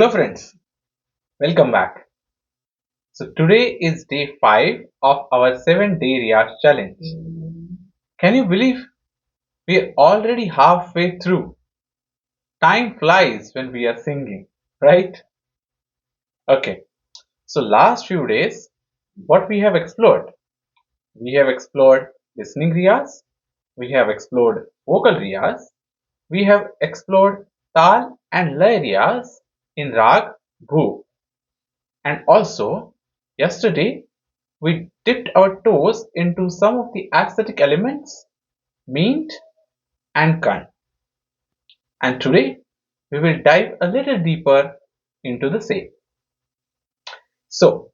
Hello friends, welcome back. So today is day 5 of our 7-day Riyaz challenge. Can you believe we're already halfway through? Time flies when we are singing, right? Okay, so last few days, what we have explored? We have explored listening Riyaz, we have explored vocal Riyaz, we have explored taal and laya Riyaz in Raag Bhoop. And also, yesterday we dipped our toes into some of the aesthetic elements, mint and kan. And today we will dive a little deeper into the same. So,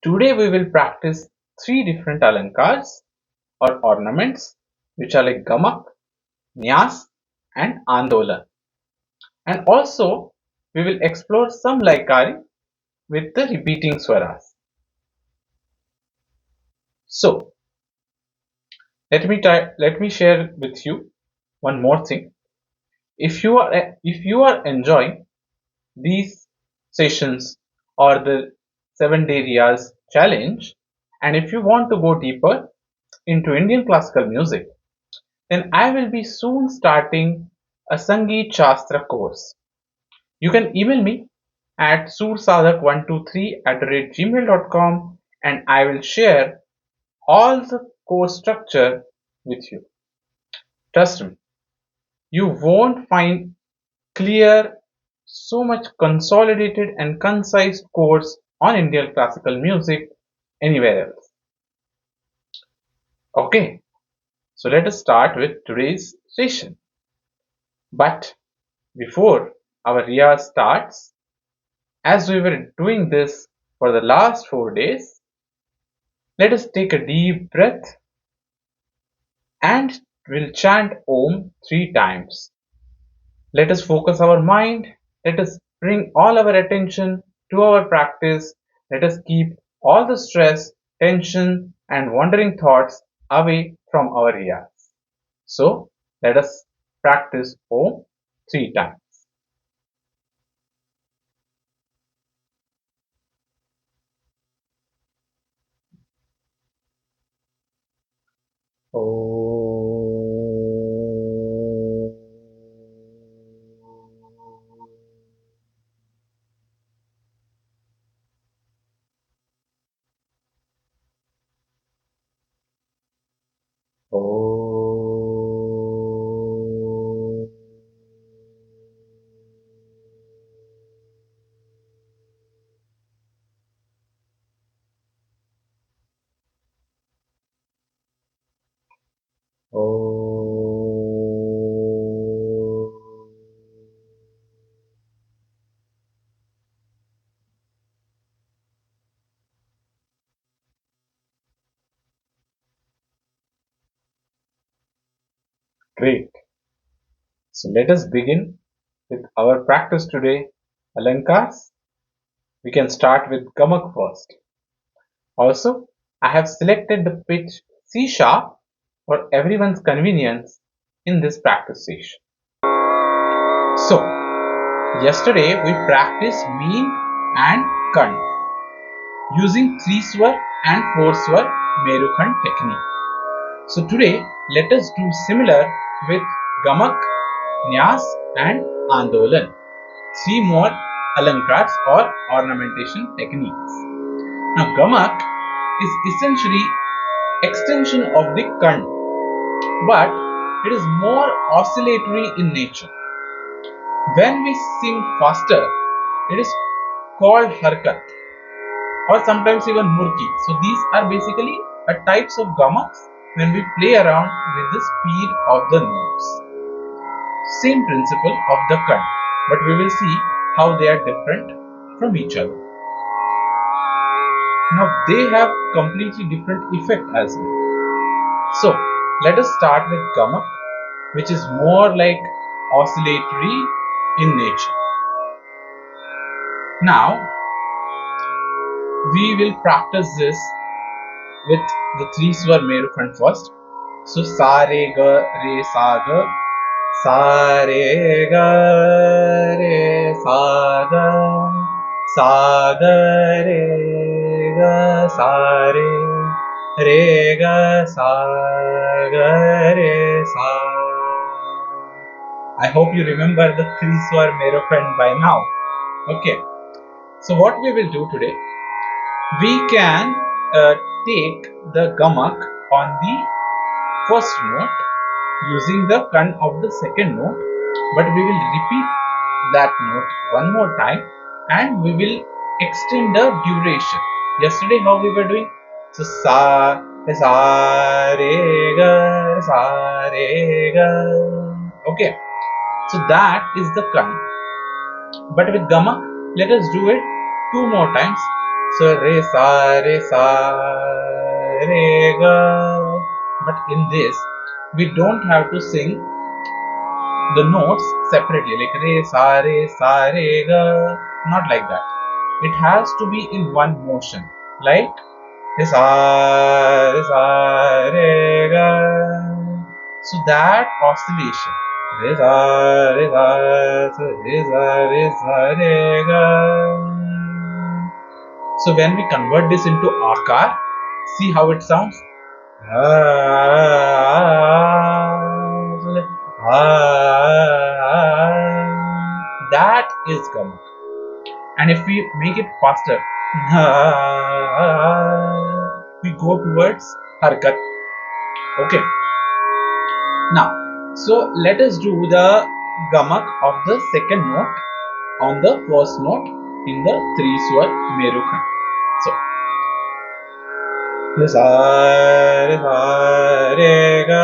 today we will practice three different alankars or ornaments which are like Gamak, Nyas and Andolan. And also we will explore some Layakari with the repeating Swaras. So, let me share with you one more thing. If you are enjoying these sessions or the 7-day Riyaz challenge, and if you want to go deeper into Indian classical music, then I will be soon starting a Sangeet Shastra course. You can email me at sursadak123@gmail.com and I will share all the course structure with you. Trust me, you won't find clear, so much consolidated and concise course on Indian classical music anywhere else. Okay, so let us start with today's session. But before our Riyaz starts, as we were doing this for the last 4 days, let us take a deep breath and we'll chant Om 3 times. Let us focus our mind. Let us bring all our attention to our practice. Let us keep all the stress, tension, and wandering thoughts away from our Riyaz. So, let us practice Om 3 times. Great. So let us begin with our practice today. Alankars. We can start with Gamak first. Also, I have selected the pitch C sharp for everyone's convenience in this practice session. So, yesterday we practiced mean and kan using 3 swar and 4 swar Merukhand technique. So today let us do similar with Gamak, Nyas and Andolan. 3 more alankars or ornamentation techniques. Now Gamak is essentially extension of the kan, but it is more oscillatory in nature. When we sing faster, it is called harkat or sometimes even murki. So these are basically a types of gamaks when we play around with the speed of the notes. Same principle of the kan, but we will see how they are different from each other. Now they have completely different effect as well. So let us start with gamak, which is more like oscillatory in nature. Now we will practice this with the 3 swar Merukhand first. So sa re ga re sa ga sa re ga re sa ga re ga sa re ga sa ga re sa. I hope you remember the three swar Merukhand by now. Okay, so what we will do today, we can take the gamak on the first note using the kan of the second note, but we will repeat that note one more time and we will extend the duration. Yesterday how we were doing? So sa re ga sa re ga. Okay, so that is the kan. But with gamak, let us do it two more times. So re sa re ga. But in this, we don't have to sing the notes separately, like re sa re ga. Not like that. It has to be in one motion, like re sa re ga. So that oscillation, re sa re ga. So when we convert this into akar, see how it sounds. That is gamak. And if we make it faster, we go towards harkat. Okay. Now, so let us do the gamak of the second note on the first note in the three swar Merukhand. So, re ga.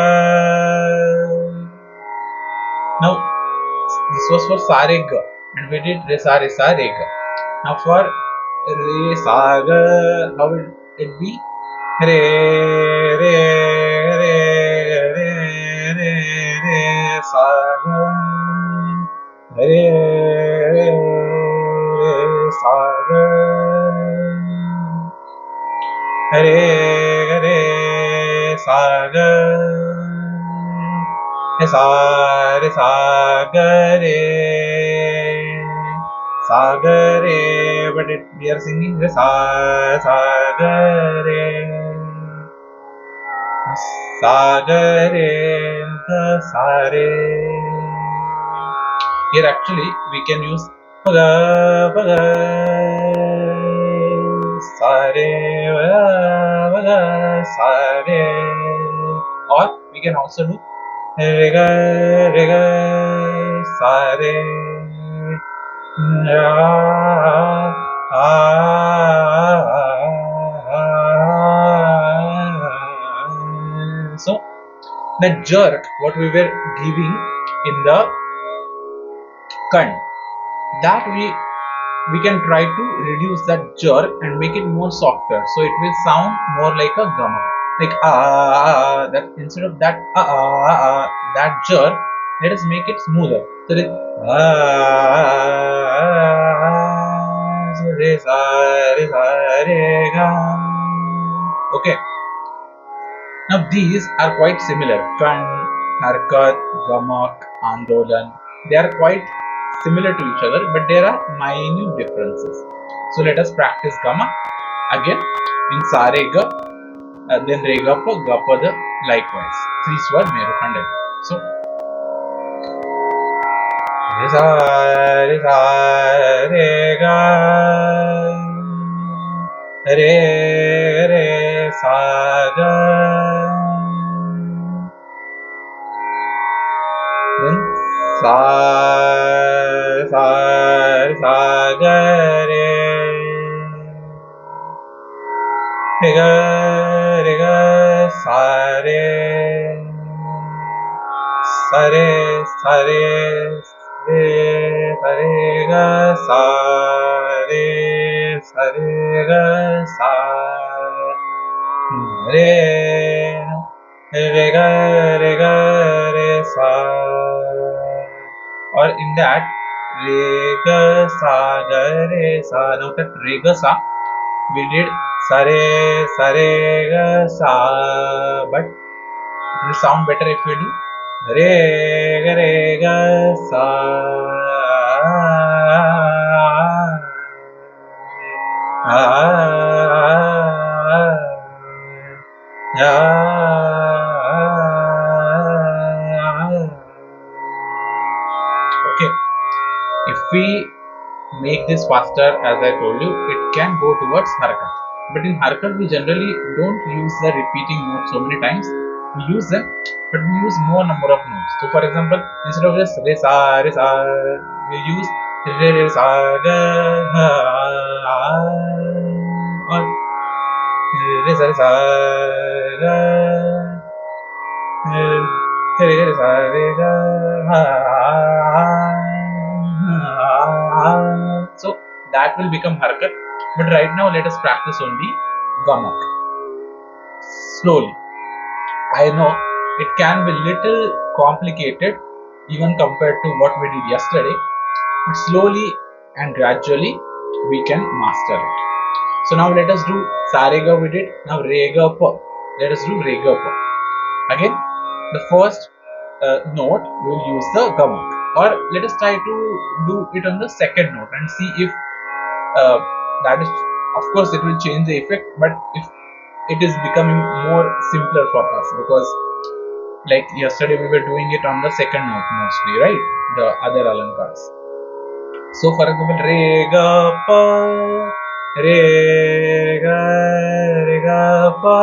Now, this was for sa re ga, and we did re sa re ga. Now for re sa ga, how will it be? Re re re re re re sa ga, re re sa ga, re re sa ga, sa ga re sa ga re. But we are singing the sa ga re sa ga re sa re. Here actually we can use pa ga sa re sa re, or we can also do re ga sa re So the jerk what we were giving in the kan, that we can try to reduce that jerk and make it more softer, so it will sound more like a gamak, like that instead of that that jerk, let us make it smoother. So re sa re ga. Okay, now these are quite similar. Kan, harkat, gamak, andolan, they are quite similar to each other, but there are minute differences. So let us practice gamak again in sa re ga, then re ga pa da, likewise three swar Merukhand. So re sa re ga re sa ga, then sa ga re ga sa re ga sa ga sa re ga re sa. Or in that re ga sa ga re sa, now that re ga sa we did sa re ga sa, but it will sound better if we do re ga re ga sa okay. If we make this faster, as I told you, it can go towards harkat. But in harkat, we generally don't use the repeating notes so many times. We use them, but we use more number of notes. So, for example, instead of just re sa, we use re sa ga ha or re sa ga re sa re ga ha. So that will become harkat. But right now let us practice only gamak slowly. I know it can be little complicated even compared to what we did yesterday, but slowly and gradually we can master it. So now let us do sarega we did. Now rega pa. Let us do rega pa. Again, the first note we will use the gamak, or let us try to do it on the second note and see if that is, of course it will change the effect, but if it is becoming more simpler for us, because like yesterday we were doing it on the second note mostly, right? The other alankars. So for example, re ga pa, re ga re ga pa.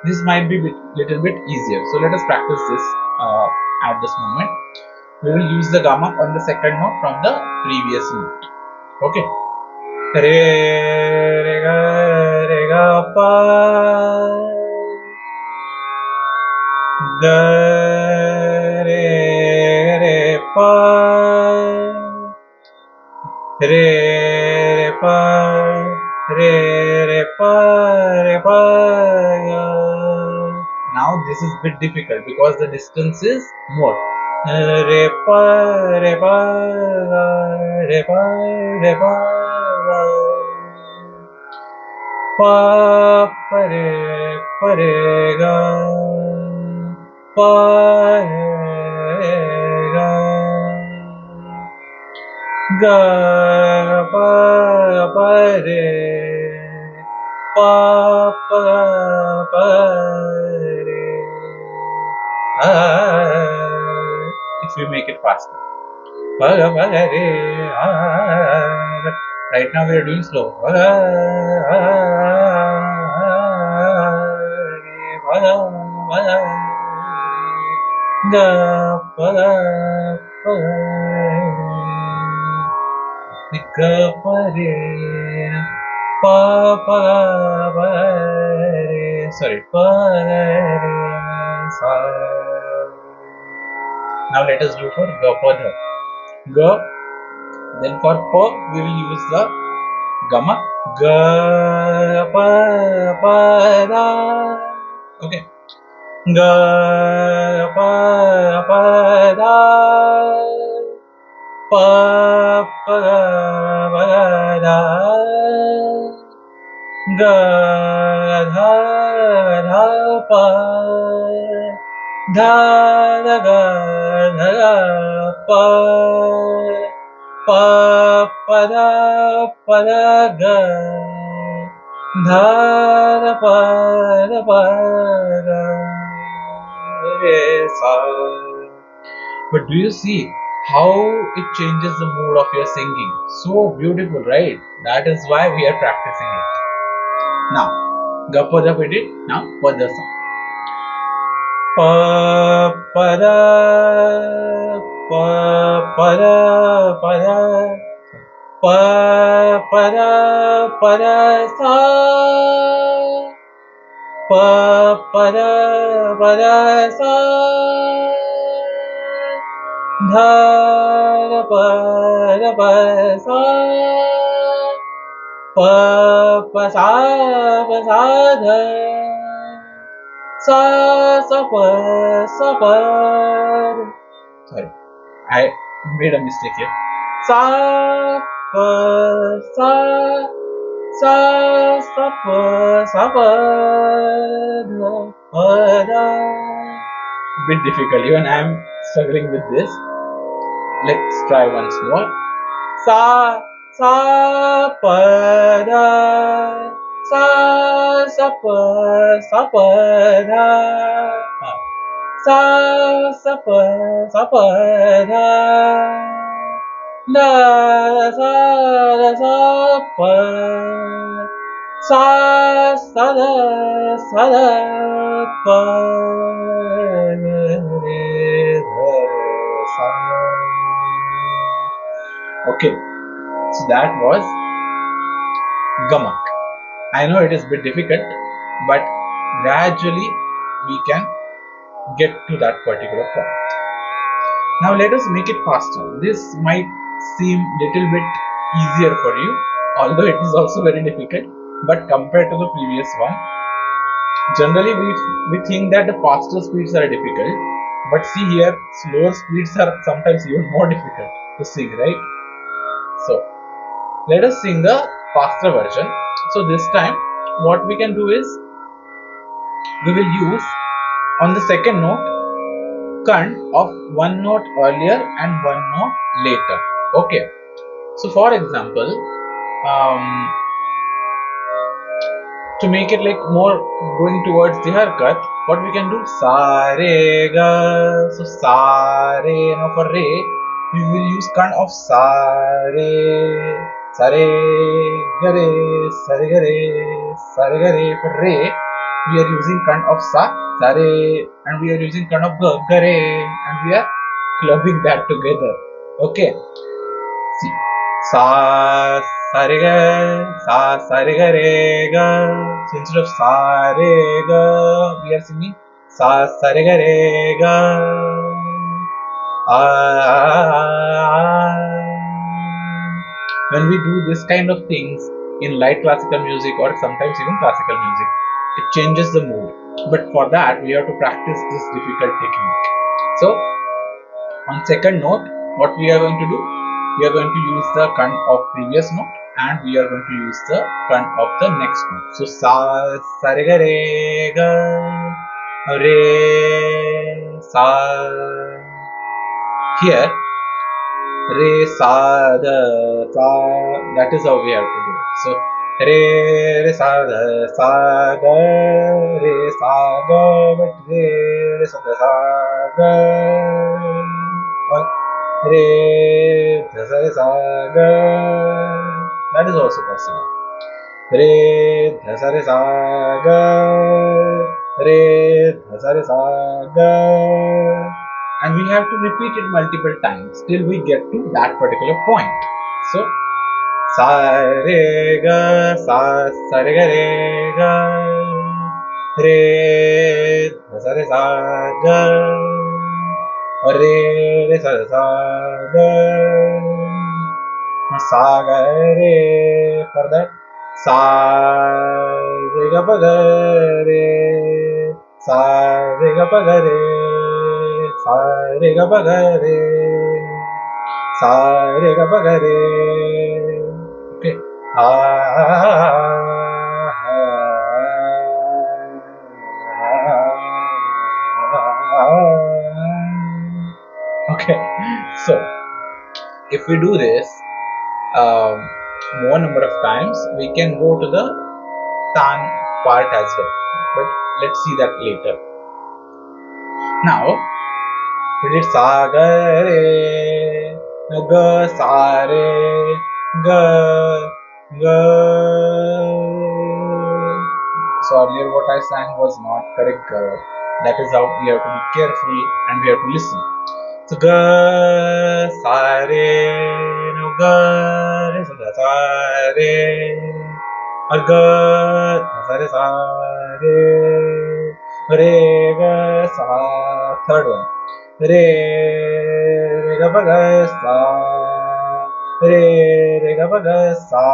This might be little bit easier. So let us practice this at this moment. We will use the gamak on the second note from the previous note. Okay. Re re ga pa, ga re pa, re pa, re pa, re pa. Now this is a bit difficult because the distance is more. Re pa, re pa, re pa, re pa. Pa pa re ga, pa re ga, ga pa pa re, pa pa pa re. If we make it faster, pa pa re. Right now we are doing slow. Sorry. Now let us do for ga pa dha. Ga. Then for pa we will use the gamak ga pa pa da. Okay. Ga pa pa da, pa pa pa da, ga dha dha pa, dha dha ga dha pa, pa pa da ga, dha dha pa ga. But do you see how it changes the mood of your singing? So beautiful, right? That is why we are practicing it. Now, gapada we did. Now, padasa. Pa pada pa pada pada pa pada pada sa. Pa pada pada sa, dha pa sa, pa sa dha, sa pa. Sorry, I made a mistake here. Sa pa sa. Sa pa dha pa da, bit difficult. Even I am struggling with this. Let's try once more. Sa sa pa da sa sa pa da sa sa pa da da sa pa sa da pa re sa. Okay, so that was Gamak. I know it is a bit difficult, but gradually we can get to that particular point. Now let us make it faster. This might seem little bit easier for you, although it is also very difficult, but compared to the previous one, generally we think that the faster speeds are difficult, but see here, slower speeds are sometimes even more difficult to sing, right? So let us sing the faster version. So this time what we can do is we will use on the second note kant of one note earlier and one note later. Okay, so for example, to make it like more going towards the harkat, what we can do, sa re ga. So sa re, now for re we will use kant of sa re ga re ga re ga re. For re we are using kant of sa re, and we are using kant of ga re, and we are clubbing that together. Okay, see, sa re ga re ga. So instead of sa re ga, we are singing sa re ga re ga. When we do this kind of things in light classical music or sometimes even classical music, it changes the mood. But for that we have to practice this difficult technique. So on second note, what we are going to do, we are going to use the kant of previous note and we are going to use the kant of the next note. So sa re ga re ga re sa. Here re sa da sa, that is how we have to do it. So re sa da sa ga re sa ga, but re sa da sa ga, re sa re sa ga, that is also possible. Re sa re sa ga re sa re sa ga, and we have to repeat it multiple times till we get to that particular point. So sa re ga re ga re sa re sa ga re sa ga ga re. For that, sa re ga pa ga re sa re ga pa ga re sa re ga pa ga re sa re ga pa ga re. Okay, okay, so if we do this more number of times, we can go to the tan part as well, but let's see that later. Now we did sa ga re ga sa re ga ga. So earlier what I sang was not correct. That is how we have to be careful and we have to listen. So ga sa re no ga re sa re or ga sa re sa re ga sa. Third one, re ga pa ga sa re ga pa ga sa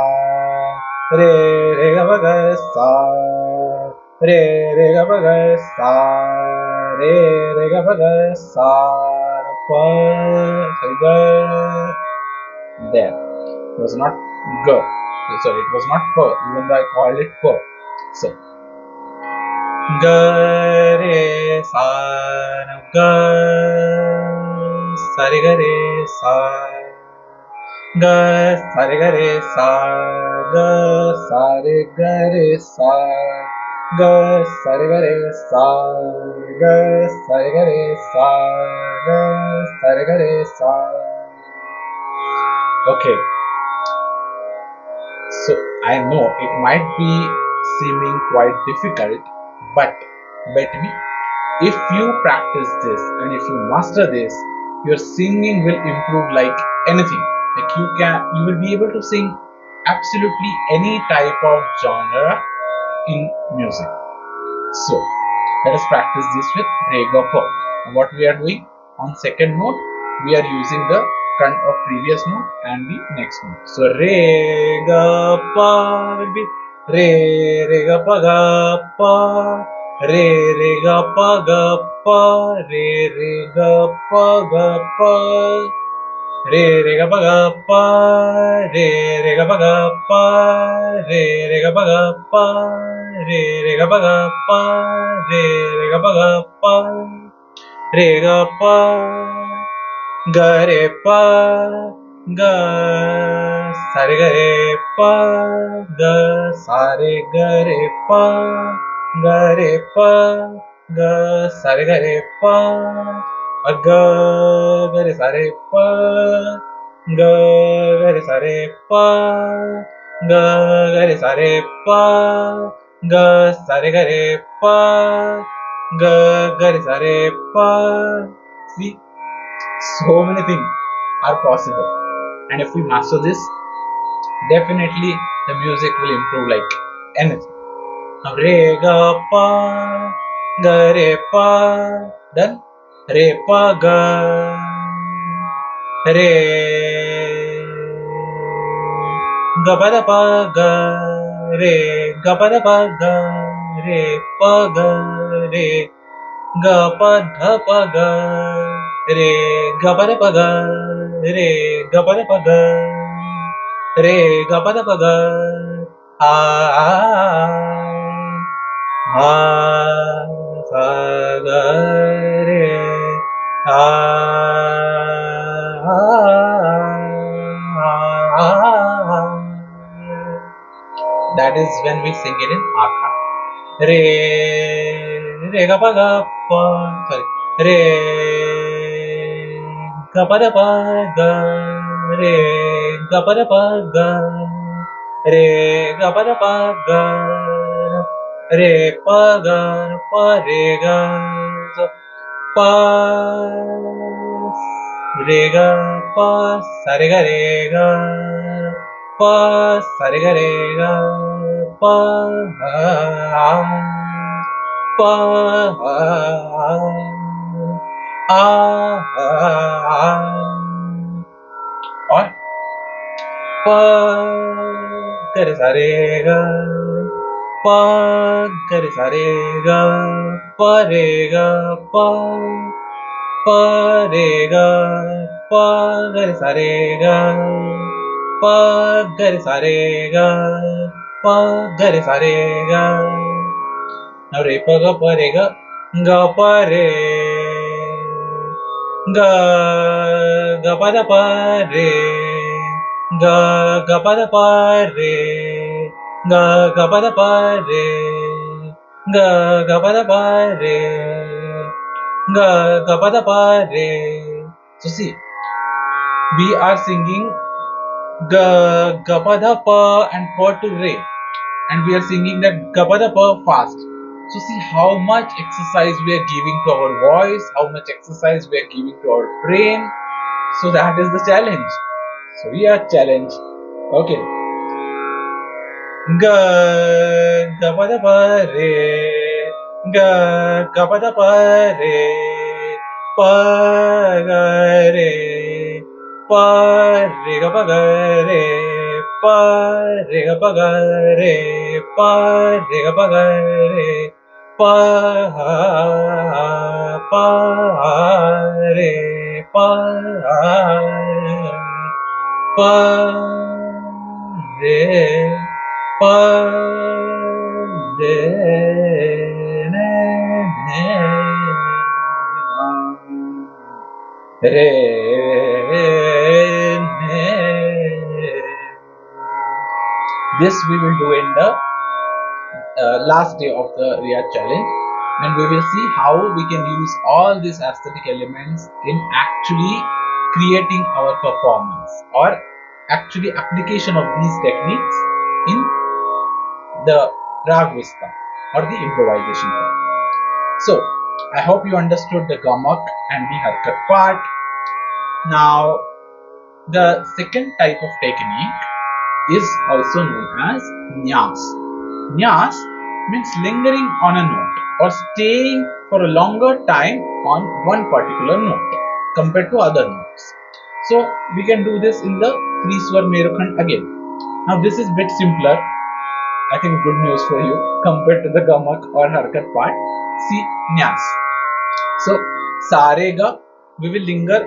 re ga pa ga sa re ga pa ga sa re ga pa ga sa pa ga. There, it was not ga, sorry, it was not pa, even though I called it pa. So ga re sa ga sa re ga re sa ga sa re ga re sa ga sa re ga re sa ga sa re ga re sa ga sa re ga re sa ga sa re ga re sa. Okay, so I know it might be seeming quite difficult, but bet me, if you practice this and if you master this, your singing will improve like anything. Like you will be able to sing absolutely any type of genre in music. So let us practice this with Rega Pa. What we are doing on second note, we are using the front of previous note and the next note. So Rega Pa will be Re Rega Pa Ga Pa, Re Rega Pa Ga Pa, Re Rega Pa Ga Pa, Re Rega Pa Ga Pa, Re Rega Pa Ga Pa, Re Rega Pa Ga Pa, Re Rega Pa Ga Pa, Re Rega Pa Ga Pa, Re Ga Pa, Ga Re Pa, Ga Sa Re Ga Re Pa, Ga Sa Re Ga Re Pa, Ga Re Pa, Ga Sa Re Ga Re Pa, Ga Ga Re Sa Re Pa, Ga Ga Re Sa Re Pa, Ga Ga Re Sa Re Pa, Ga Sa Re Ga Re Pa, Ga Ga Re Sa Re Pa. See, so many things are possible, and if we master this, definitely the music will improve like anything. Now Re Ga Pa, Ga Re Pa, then Re Pa Ga, Re Ga Pa Da Pa Ga, Re Ga Pa Da Pa Ga, Re Pa Ga, Re Ga Pa Dha Pa Ga, Re Ga Pa Da Pa Ga, Re Ga Pa Da Pa Ga, Re Ga Pa Da Pa Ga, a sa ga re a that is when we sing it in akha. Re Re Ga Pa Ga Pa, sorry, Re Ga Pa Da Pa Ga, Re Ga Pa Da Pa Ga, Re Ga Pa Da Pa Ga, Re Pa Ga Pa Re Ga, so Pa Re Ga Pa Sa Re Ga Re Ga, Pa Sa Re Ga Re Ga, Pa Pa और Pa Ga Re Sa Re Ga, Pa Ga Re Sa Re Ga, Pa Re Ga Pa, Pa Re Ga, Pa Ga Re Sa Re Ga, Pa Ga Re Sa Re Ga, Pa Ga Re Sa Re Ga. Now Re Pa Ga Pa Re Ga, Ga Pa Re, Ga Ga Pa Da Pa Re, Ga Ga Pa Da Pa Re, Ga Ga Pa Da Pa Re, Ga Ga Pa Da Pa Re, Ga Ga Pa Da Pa Re. So see, we are singing Ga Ga Pa Da Pa and Pa to Re, and we are singing that Ga Pa Da Pa fast. So see how much exercise we are giving to our voice, how much exercise we are giving to our brain. So that is the challenge. So we are challenged. Okay. Ga Ga Pa Da Pa Re, Ga Ga Pa Da Pa Re, Pa Ga Re, Pa Re Ga Pa Ga Re, Pa Re Ga Pa Ga Re, Pa Re Ga Pa Ga Re, Pa Pa Re, Pa Pa Re, Pa Re Ne Ne re, ne. This we will do in the last day of the Riyaz challenge, and we will see how we can use all these aesthetic elements in actually creating our performance, or actually application of these techniques in the Raag Vista or the improvisation part. So I hope you understood the Gamak and the Harkat part. Now the second type of technique is also known as Nyas. Nyas means lingering on a note or staying for a longer time on one particular note compared to other notes. So we can do this in the three swar Merukhand again. Now this is bit simpler. I think good news for you compared to the Gamak or Harkat part. See Nyas. So Sarega, we will linger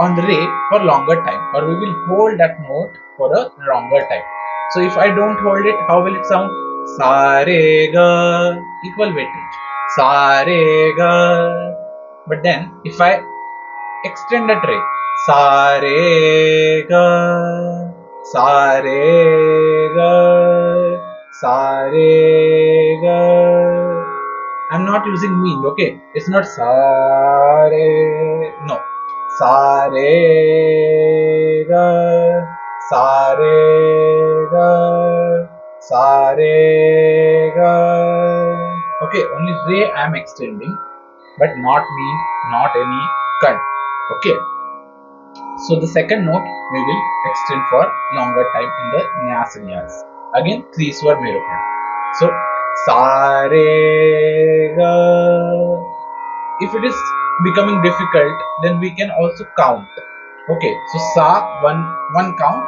on the re for longer time, or we will hold that note for a longer time. So if I don't hold it, how will it sound? Sarega, equal weightage. Sarega. But then if I extend that re, Sarega, Sarega, Sarega. I'm not using mean, okay? It's not sare, no. Sare ga, sare ga, sare ga. Okay, only re I'm extending, but not mean, not any cut. Okay. So the second note we will extend for longer time in the Nyas Nyas. Again, three swar Merukhand. So sa re ga. If it is becoming difficult, then we can also count. Okay, so sa one count,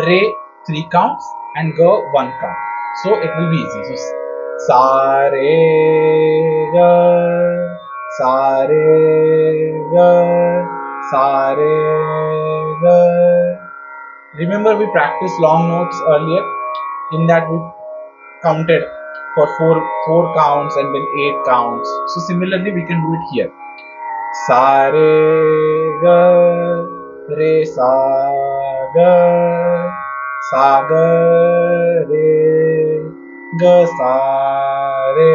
re three counts, and ga one count. So it will be easy. So sa re ga, sa re ga, sa re ga. Remember we practiced long notes earlier. In that we counted for four counts and then 8 counts. So similarly we can do it here. Sa re ga, re sa ga, sa ga re, ga sa re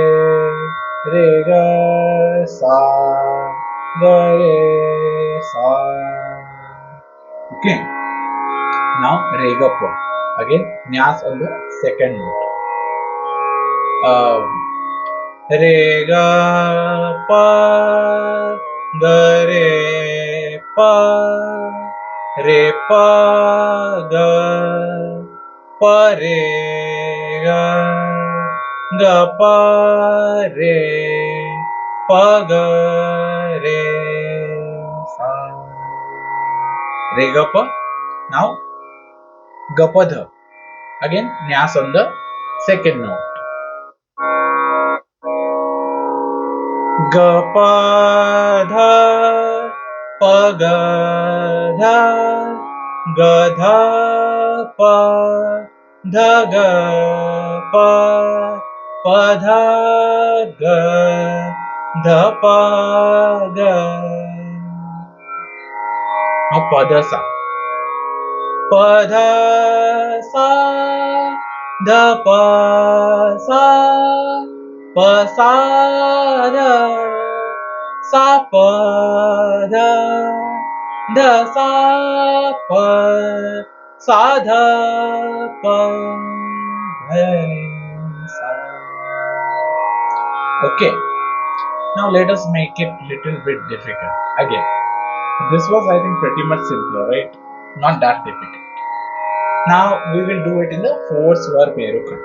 ga sa, ga re sa. Okay. Now re ga pa. Again Nyas on the second note. Re ga pa, ga re pa, re pa ga, pa re ga pa re, pa ga re sa. Re ga pa. Now ga pa dha. Again Nyas on the second note. Ga pa dha, pa ga dha, ga dha pa, dha ga pa, pa dha ga, dha pa ga. Now pa dha sa. Pa dha sa, dha pa sa, pa sa dha, sa pa dha, dha sa pa, sa dha pa, dha sa. Okay. Now let us make it little bit difficult again. This was, I think, pretty much simpler, right? Not that difficult. Now we will do it in the four swar Merukhand.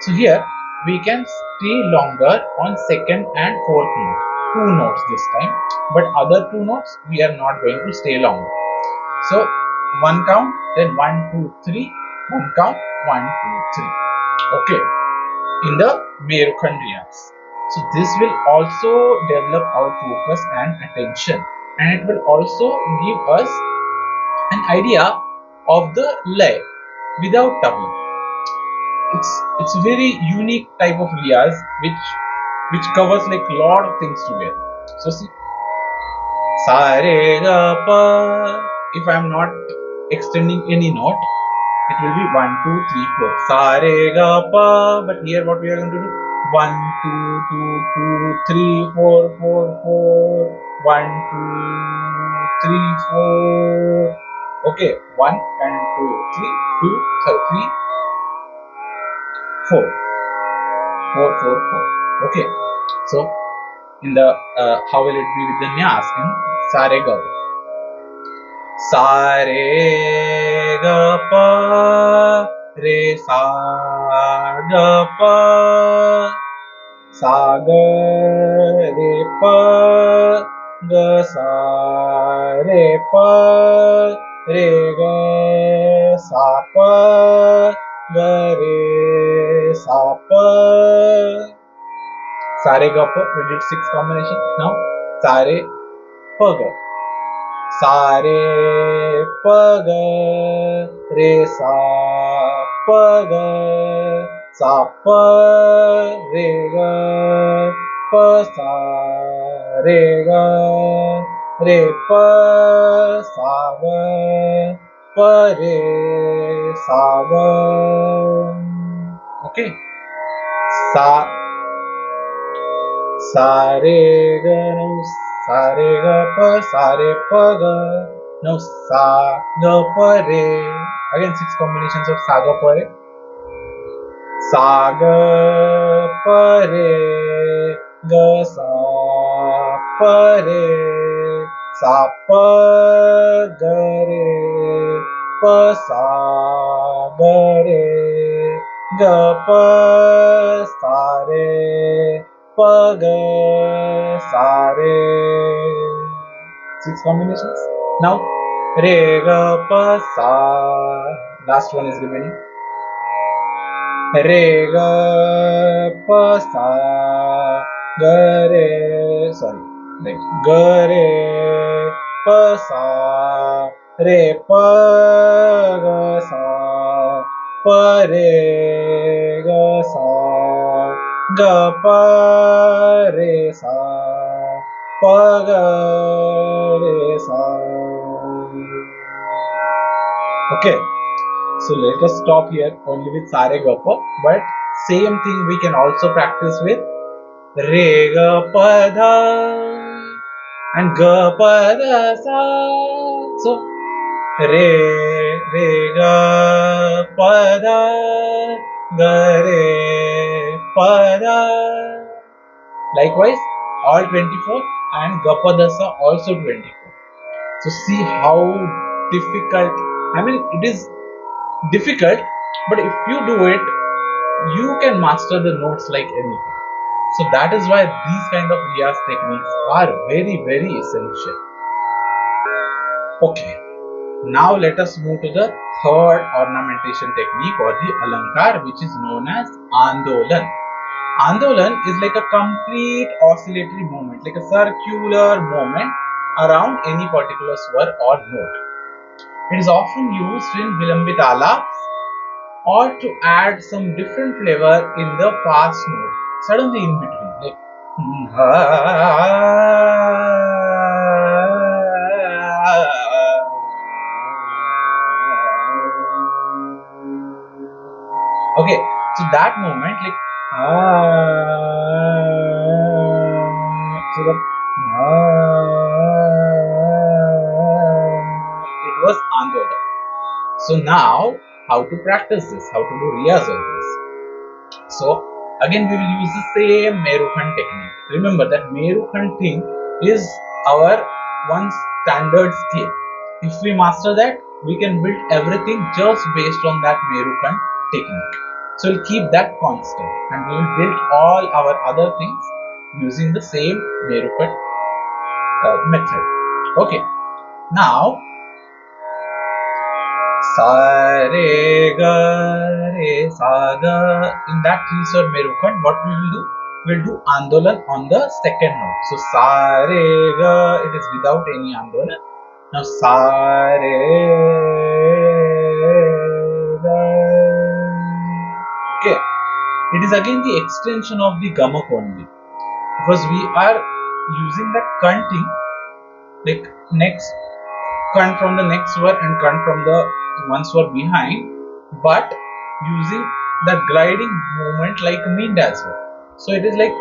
So here we can stay longer on second and fourth note, two notes this time, but other two notes we are not going to stay longer. So one count, then 1, 2, 3, one count, 1, 2, 3. Okay, in the Merukhand Riyaz. So this will also develop our focus and attention, and it will also give us an idea of the lay without tabla. It's a very unique type of riyaz which covers like lot of things together. So see, Sa re ga pa. If I am not extending any note, it will be 1, 2, 3, 4. Sa re ga pa. But here what we are going to do? 1, 2, 2, 2, 3, 4, 4, 4. 1, 2, 3, 4. Okay, 1 and 2, 3, 2, sorry, 3, 4. 4, 4, 4. Okay, so in the how will it be with the Nyas in Sa re ga pa? Sa re ga pa re sa ga pa sa ga re pa ga sa re pa re ga sa pa ga re sa pa. Sa re ga pa, we did 6 combinations. Now sa re pa ga. Sa re pa ga re sa pa ga sa pa re ga pa sa re ga re pa sa ga pa re sa ga. Okay, sa re ga now sa re ga pa sa re pa ga. Now sa ga pa re. Again 6 combinations of sa ga pa re. Sa ga pa re ga sa pa re sa pa ga re pa sa ga re ga pa sa re pa ga sa re. 6 combinations. Now re ga pa sa. Last one is remaining. Re ga pa sa ga re. Sorry, like ga re pa sa re pa ga sa pa re ga sa ga pa re sa pa ga re sa. Okay, so let us stop here only with sa re ga pa, but same thing we can also practice with re ga pa dha and ga pa dha sa. So re ga pa dha ga re pa dha. Likewise, all 24 and ga pa dha sa also 24. So see how difficult. I mean, it is difficult, but if you do it, you can master the notes like anything. So that is why these kind of riyaz techniques are very, very essential. Okay, now let us move to the third ornamentation technique or the alankar, which is known as Andolan. Andolan is like a complete oscillatory movement, like a circular movement around any particular swar or note. It is often used in vilambit alaps or to add some different flavor in the fast note, suddenly in between, like okay, so that moment, like so that it was Andolan. So now, how to practice this? How to do riyaz of this? So again, we will use the same Merukhand technique. Remember that Merukhand thing is our one standard skill. If we master that, we can build everything just based on that Merukhand technique. So we'll keep that constant and we will build all our other things using the same Merukhand method. Okay, now sa re ga re sa ga. In that three swar Merukhand, what we will do? We'll do Andolan on the second note. So sa re ga, it is without any Andolan. Now sa re ga. Okay, it is again the extension of the gamak only, because we are using that kanting like next count from the next word and count from the one word behind, but using the gliding movement like wind as well. So it is like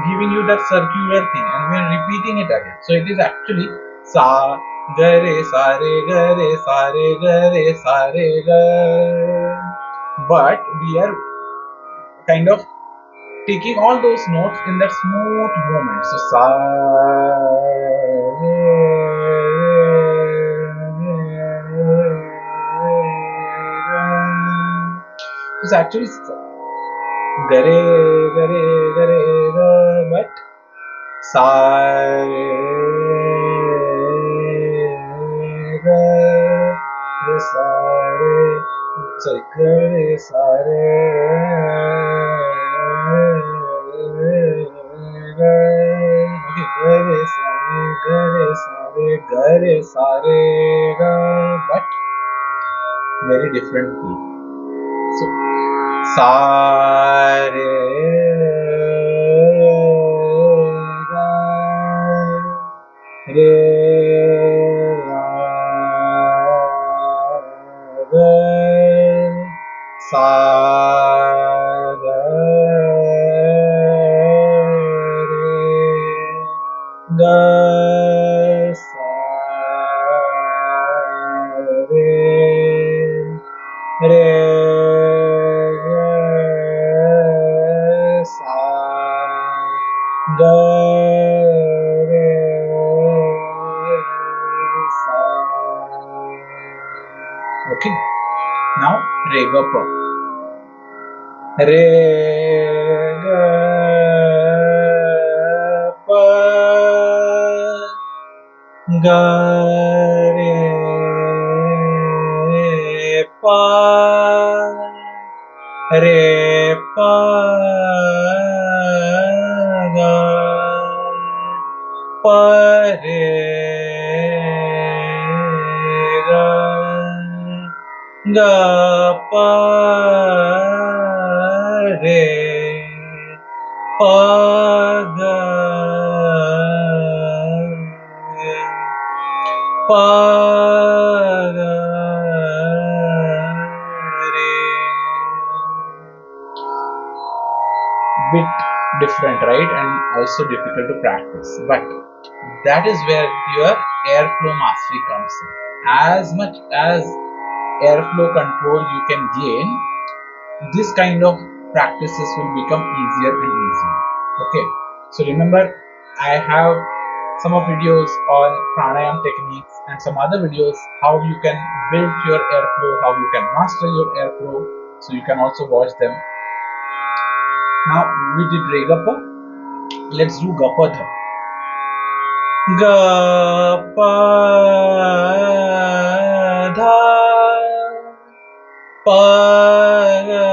giving you that circular thing, and we are repeating it again. So it is actually sa ga re sa re ga re sa re ga re sa re ga, but we are kind of taking all those notes in that smooth movement. So sa it's actually gare gare gare ga, but sa ga re sa re, sorry, ga re sa re ga, okay, ga re sa re ga re sa re ga re sa re ga, but very different key. So sa re ga re ra ga sa ga re ga sa re re ga sa ga re sa. Okay, now re ga pa, re ga pa ga re pa re pa ga pa re ga ga pa re pa ga pa ga re. Bit different, right? And also difficult to practice, but that is where your airflow mastery comes in. As much as airflow control you can gain, this kind of practices will become easier and easier. Okay, so remember, I have some of videos on pranayam techniques and some other videos how you can build your airflow, how you can master your airflow, so you can also watch them. Now we did regapa, let's do gapadha. Gapadha pagadha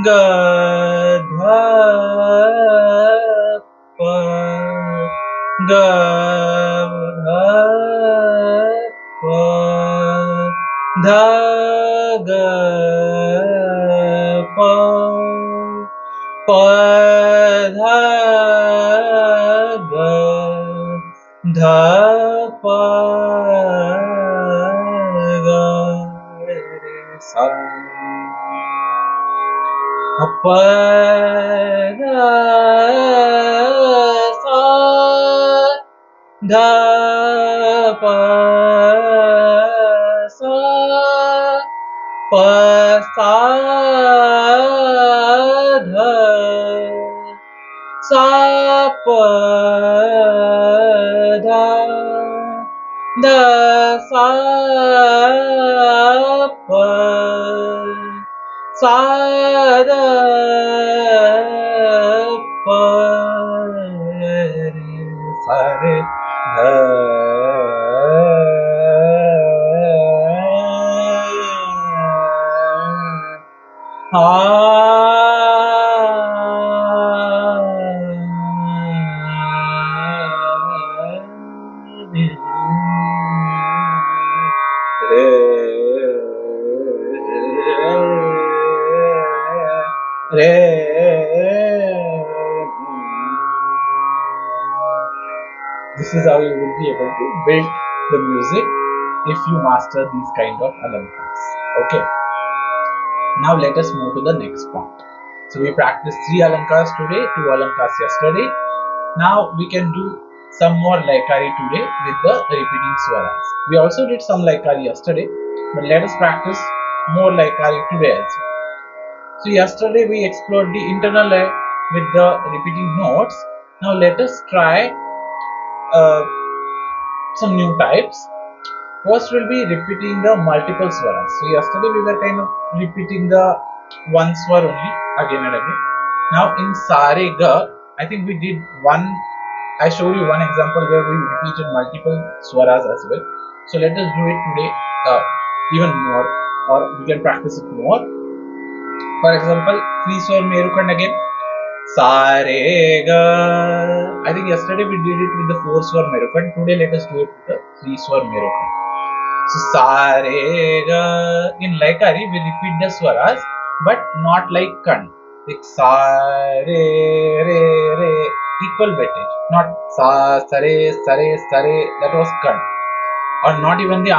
gadha pa gadha pa dha ga pa pa dha ga dha pa ga re sa pa dha sa dha pa sa pa sa dha sa pa dha da sa pa sa da pa re sa re dha is how you will be able to build the music if you master these kind of alankars. Okay, now let us move to the next part. So we practiced 3 alankars today, 2 alankars yesterday. Now we can do some more Layakari today with the repeating Swaras. We also did some Layakari yesterday, but let us practice more Layakari today also. So yesterday we explored the internal lay with the repeating notes. Now let us try some new types. First will be repeating the multiple swaras. So yesterday we were kind of repeating the one swar only again and again. Now in Sare Ga, I think we did one. I showed you one example where we repeated multiple swaras as well. So let us do it today even more, or we can practice it more. For example, 3 swar Merukhand again. Sare Ga. I think yesterday we did it with the 4 swar Merukhand. Today let us do it with the 3 swar Merukhand. So Sare Ga. In Layakari we repeat the swaras, but not like Kan. Like Sa Re Re Re, equal weightage. Not Sa Sare Sare Sare, that was Kan. Or not even the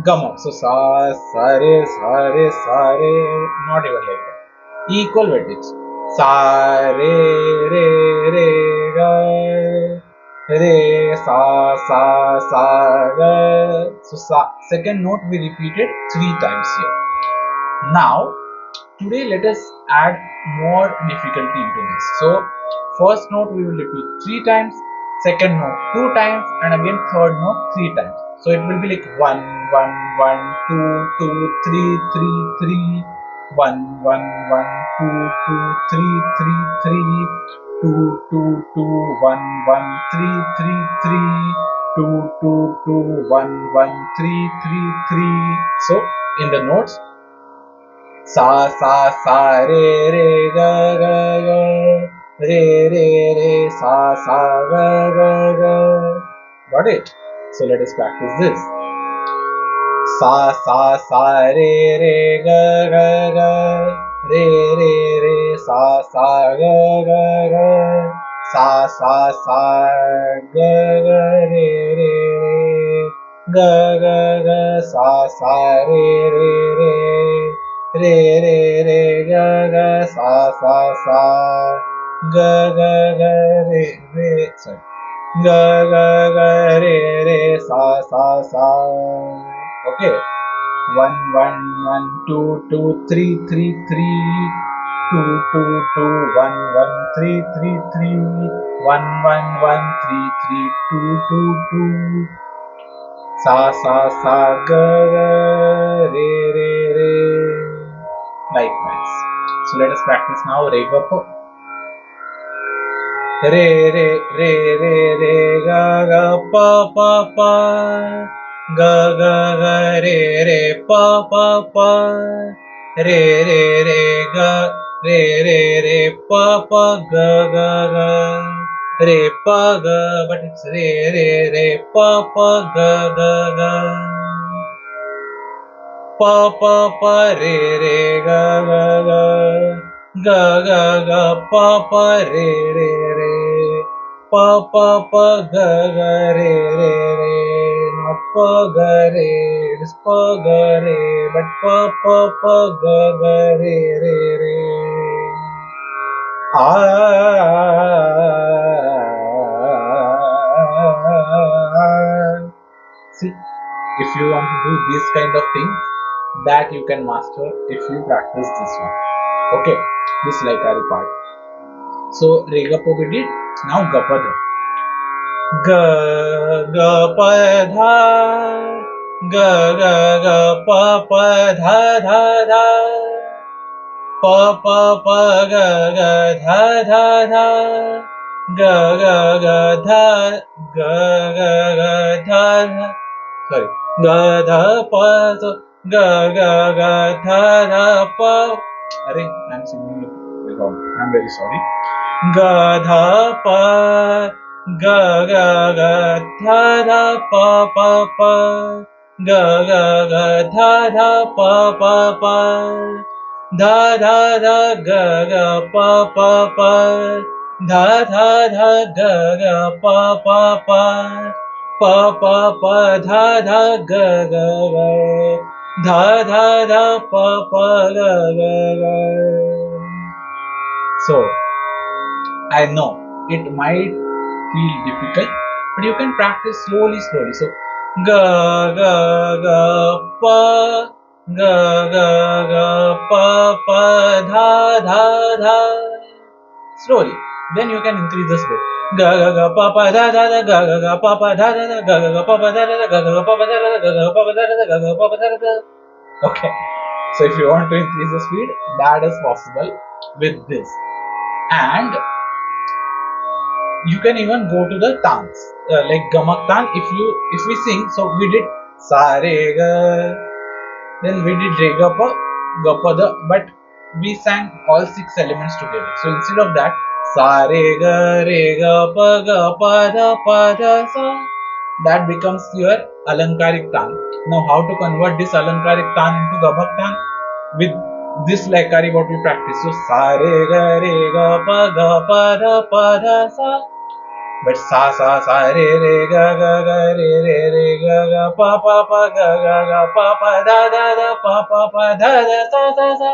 Gamak. So Sa Sare Sare Sare, not even like that. Equal weightage. Sa Re Re Re Ga. Re sa sa sa ga. So second note we repeated 3 times here. Now today let us add more difficulty into this. So first note we will repeat 3 times, second note 2 times, and again third note 3 times. So it will be like 1 1 1 2 2 3 3 3 1 1 1 2 2 3 3 3 2 2 2 1 1 3 3 3 2 2 2 1 1 3 3 3. So in the notes, sa sa sa re re ga ga ga, re re re sa sa ga ga ga. Got it? So let us practice this. Sa sa sa re re ga ga ga, re re re sa sa ga ga ga, sa sa sa ga ga re re re, ga ga ga sa sa re re re, re re re ga ga sa sa sa, ga ga ga re re, sorry, ga ga ga re re sa sa sa. Okay, 1 1 1 2 2 3 3 3, 2 2 2 1 1 3 3 3, 1 1 1 3 3 2 2 2. Sa sa sa ga ga re re re. Likewise. So let us practice now. Re ga pa. Re re re re re ga ga pa pa pa. Ga ga ga re re pa pa pa. Re re re ga re re re pa pa ga ga ga. Re pa ga, but it's re re re pa pa ga ga ga. Pa pa pa re re ga ga ga. Ga ga ga pa pa re re re. Pa pa pa ga ga re re re. Not pa ga re, it is pa ga re, but pa pa pa ga ga re re re. See, if you want to do this kind of things, that you can master if you practice this one. Okay, this Layakari part. So Rega po we did. Now Gapada. Ga ga pa dha, ga ga ga pa pa dha dha dha, pa pa pa ga ga dha dha dha, ga ga ga dha, ga ga ga dha dha. Sorry, ga dha pa, so ga ga ga dha dha pa. Arey, I'm singing it wrong. I'm very sorry. Ga dha pa, ga ga ga dha dha pa pa pa, ga ga ga dha dha pa pa pa, dha dha dha ga ga pa pa pa, dha dha dha ga ga pa pa pa, pa pa pa dha dha ga ga ga, dha dha dha pa pa ga ga ga. So I know it might feel difficult, but you can practice slowly. So ga ga ga pa, ga ga ga pa pa dha dha dha. Slowly, then you can increase the speed. Ga ga ga pa pa dha dha dha, ga ga ga pa pa dha dha dha, ga ga ga pa pa dha dha dha, ga ga ga pa pa dha dha dha, ga ga ga pa pa dha dha dha, ga ga ga pa pa dha dha dha. Okay, so if you want to increase the speed, that is possible with this. And you can even go to the tans, like gamak tan. If we sing, so we did sa re ga, then we did re ga pa, ga pa da, but we sang all 6 elements together. So instead of that, sa re ga pa da sa, that becomes your alankaric tan. Now how to convert this alankaric tan into gamak tan? With this Layakari what we practice. So sa re ga pa da sa. But sa re ga re ga ga pa ga ga pa da pa da sa.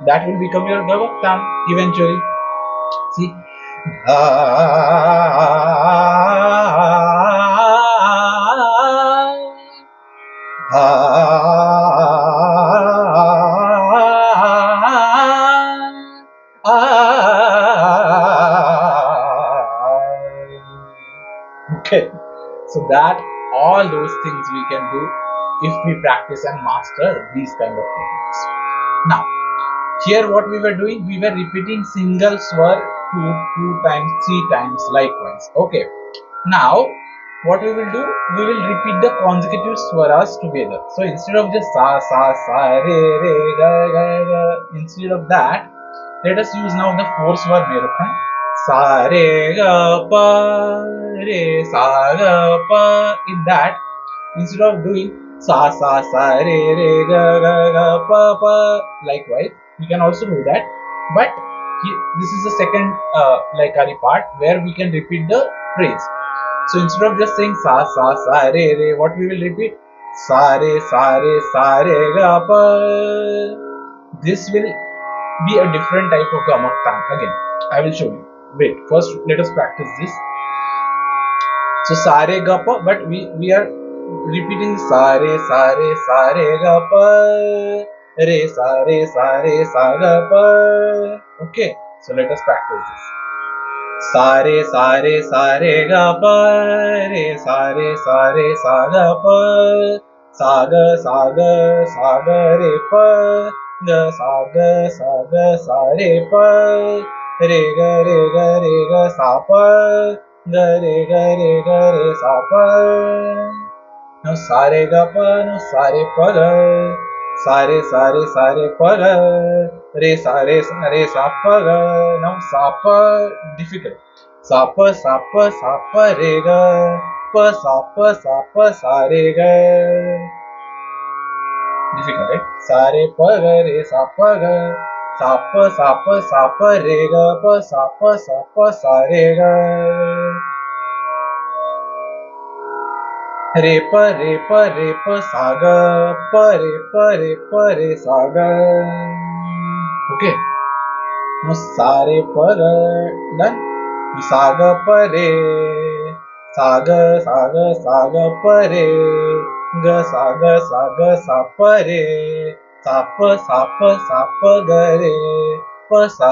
That will become your gamak tan eventually. See. Okay, so that all those things we can do if we practice and master these kind of techniques. Now, here what we were doing, we were repeating single swar two times, 3 times likewise. Okay, now what we will do, we will repeat the consecutive swaras together. So instead of just sa re ga ga ga, instead of that, let us use now the 4 swar Merukhand. Sa re ga pa re sa ga pa. In that, instead of doing sa re ga pa, likewise we can also do that. But this is the second Layakari part where we can repeat the phrase. So instead of just saying sa re, what we will repeat? Sa re ga pa. This will be a different type of gamak tan. Again, I will show you. Wait, first let us practice this. So sa re ga pa, but we are repeating sa re ga pa, re sa ga pa. Okay, so let us practice this. Sa re ga pa, re sa ga pa, sa ga re pa, ga sa re pa, re ga sa pa, ga re sa pa. Now sa re ga pa, now sa re pa ga, sa re pa ga, re sa pa ga. Now sa pa difficult. Sa pa re ga, pa sa re ga. Difficult, right? Sa re pa ga, re sa pa ga, sa pa re ga, pa sa re ga. Re pa sa ga, pa re sa ga. Okay. Now sa re pa ga, done. Sa ga pa re, sa ga pa re, ga sa pa re, sa pa ga re, pa sa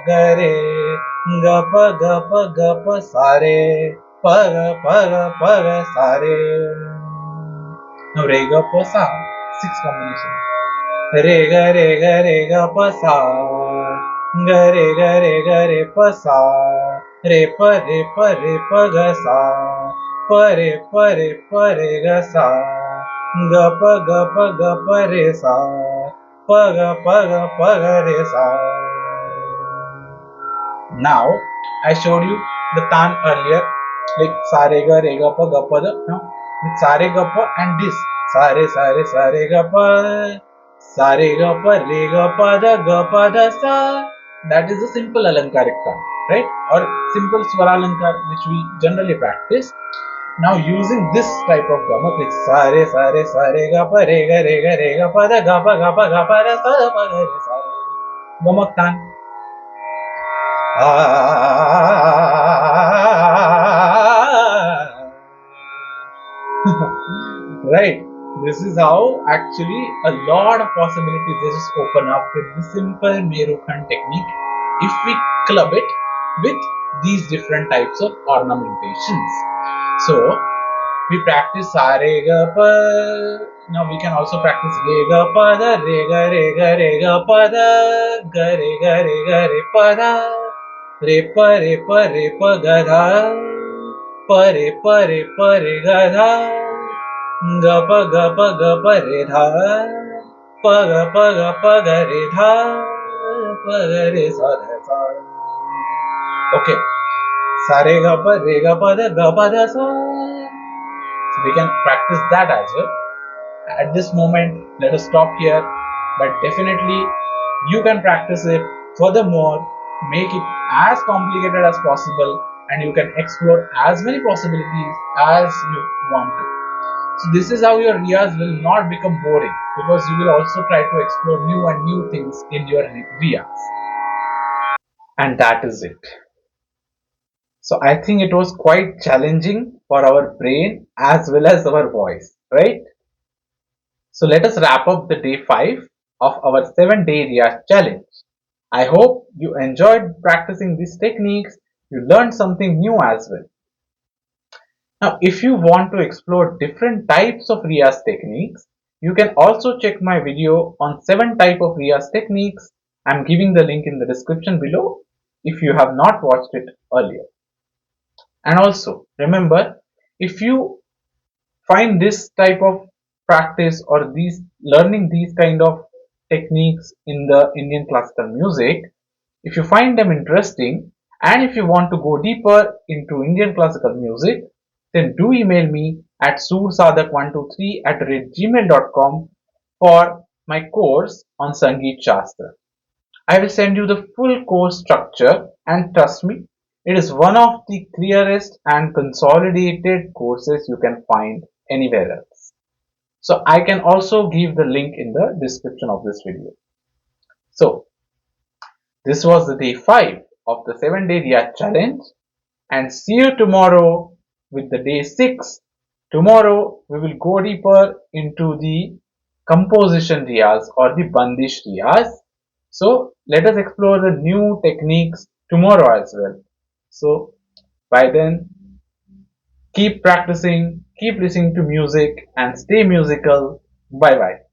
ga re, ga pa sa re, pa ga sa re. Now re ga pa sa, 6 combination. Re ga pa sa, ga re pa sa, re pa ga sa, pa re ga sa, ga pa re sa, pa ga re sa. Now I showed you the tan earlier, like sa re ga pa da. Now with sa re ga pa and this sa re ga pa, sa re ga pa da ga pa da sa. That is a simple alankaric term, right? Or simple swara which we generally practice. Now using this type of gamak, it's sa re ga pa re ga pa da ga pa da sa pa ga re sa. Gamak tan. Right. This is how actually a lot of possibilities they just open up with the simple Merukhand technique if we club it with these different types of ornamentations. So we practice sa re ga pa. Now we can also practice re ga pa da re ga pa da ga re pa da re pa ga dha pa re ga dha ga pa re dha pa ga re dha pa ga re sa dha sa. Okay, sa re ga pa da ga pa da sa. So we can practice that as well. At this moment, let us stop here, but definitely you can practice it furthermore, make it as complicated as possible, and you can explore as many possibilities as you want to. So this is how your riyaz will not become boring, because you will also try to explore new and new things in your riyaz. And that is it. So I think it was quite challenging for our brain as well as our voice, right? So let us wrap up the day 5 of our 7-day Riyaz challenge. I hope you enjoyed practicing these techniques, you learned something new as well. Now, if you want to explore different types of Riyaz techniques, you can also check my video on 7 types of Riyaz techniques. I'm giving the link in the description below if you have not watched it earlier. And also, remember, if you find this type of practice or these learning these kind of techniques in the Indian classical music, if you find them interesting and if you want to go deeper into Indian classical music, then do email me at sursadak123@gmail.com for my course on Sangeet Shastra. I will send you the full course structure, and trust me, it is one of the clearest and consolidated courses you can find anywhere else. So I can also give the link in the description of this video. So this was the day 5 of the 7-day Riyaz challenge, and see you tomorrow with the day 6. Tomorrow we will go deeper into the composition Riyaz or the Bandish Riyaz. So let us explore the new techniques tomorrow as well. So by then, keep practicing, keep listening to music, and stay musical. Bye bye.